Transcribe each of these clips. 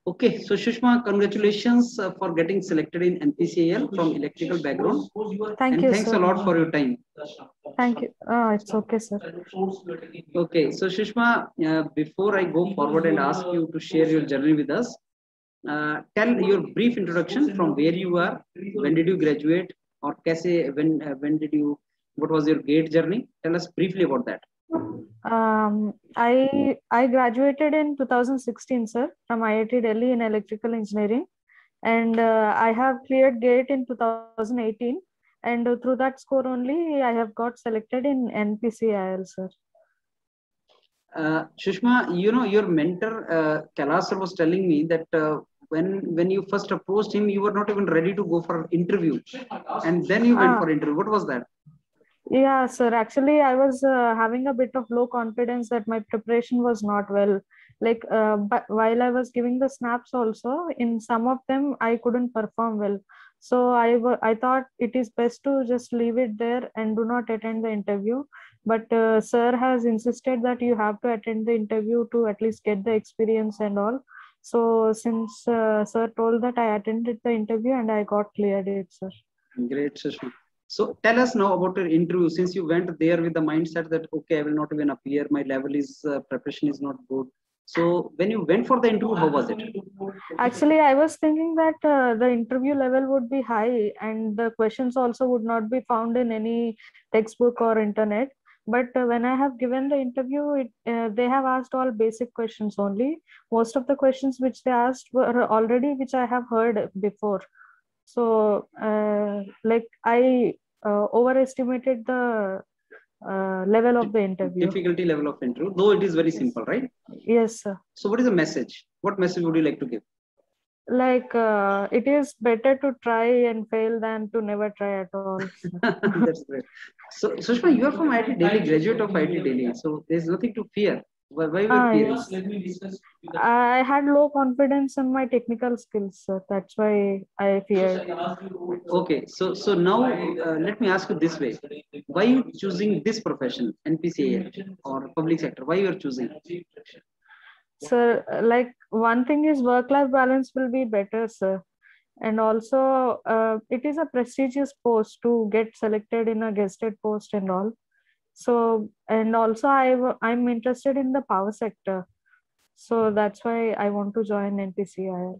Okay, so Sushma, congratulations for getting selected in NPCIL from electrical background, Thank and you, thanks a sir. lot for your time. Thank you. It's okay, sir. Okay, so Sushma, before I go forward and ask you to share your journey with us, tell your brief introduction from where you are, when did you graduate, or when did you, what was your GATE journey? Tell us briefly about that. I graduated in 2016, sir, from IIT Delhi in electrical engineering, and I have cleared GATE in 2018, and through that score only I have got selected in NPCIL, sir. Sushma, you know, your mentor Kailash sir was telling me that when you first approached him, you were not even ready to go for interview, and then you went for interview. What was that? Yeah, sir. Actually, I was having a bit of low confidence that my preparation was not well. But while I was giving the snaps also, in some of them I couldn't perform well. So I thought it is best to just leave it there and do not attend the interview. But sir has insisted that you have to attend the interview to at least get the experience and all. So since sir told that, I attended the interview and I got cleared it, sir. Great, Sushma. So tell us now about your interview. Since you went there with the mindset that okay, I will not even appear. My level is preparation is not good. So when you went for the interview, how was it? Actually, I was thinking that the interview level would be high and the questions also would not be found in any textbook or internet. But when I have given the interview, they have asked all basic questions only. Most of the questions which they asked were already which I have heard before. So, I overestimated the level of the interview. Difficulty level of interview, though it is very simple, right? Yes, sir. So what is the message? What message would you like to give? It is better to try and fail than to never try at all. That's great. So Sushma, you are from IIT Delhi, graduate of IIT Delhi, so there's nothing to fear. Why were you fearing? Yes. I had low confidence in my technical skills, sir. That's why I feared. Okay, so now let me ask you this way: why you choosing this profession, NPCIL or public sector? Why you are choosing? Sir, one thing is work-life balance will be better, sir. And also, it is a prestigious post to get selected in a guested post and all. So, and also I'm interested in the power sector. So that's why I want to join NPCIL.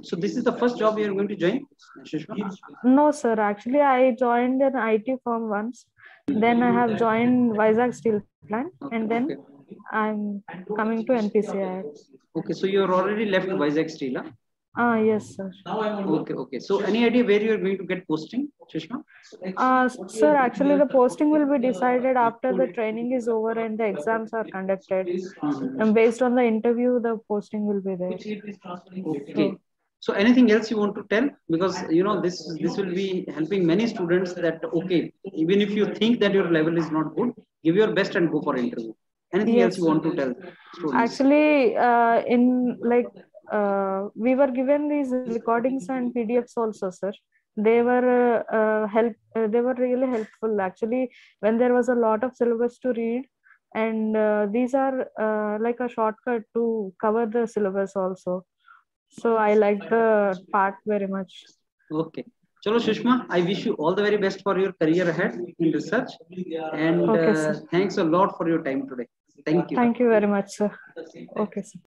So this is the first job you are going to join, Sushma? No, sir. Actually, I joined an IT firm once. Then I have joined Vizag Steel Plant, and then I'm coming to NPCIL. Okay, so you are already left Vizag Steel, huh? Yes, sir. Okay. So any idea where you are going to get posting, Sushma? Sir, actually the posting will be decided after the training is over and the exams are conducted. And based on the interview, the posting will be there. Okay. So anything else you want to tell? Because you know this will be helping many students that okay, even if you think that your level is not good, give your best and go for interview. Anything else you want to tell students? Actually, we were given these recordings and PDFs also, sir. They were they were really helpful. Actually, when there was a lot of syllabus to read, and these are like a shortcut to cover the syllabus also. So I like the part very much. Okay. Chalo, Sushma, I wish you all the very best for your career ahead in research. And Okay, sir. thanks a lot for your time today. Thank you. Thank you very much, sir. Okay, sir.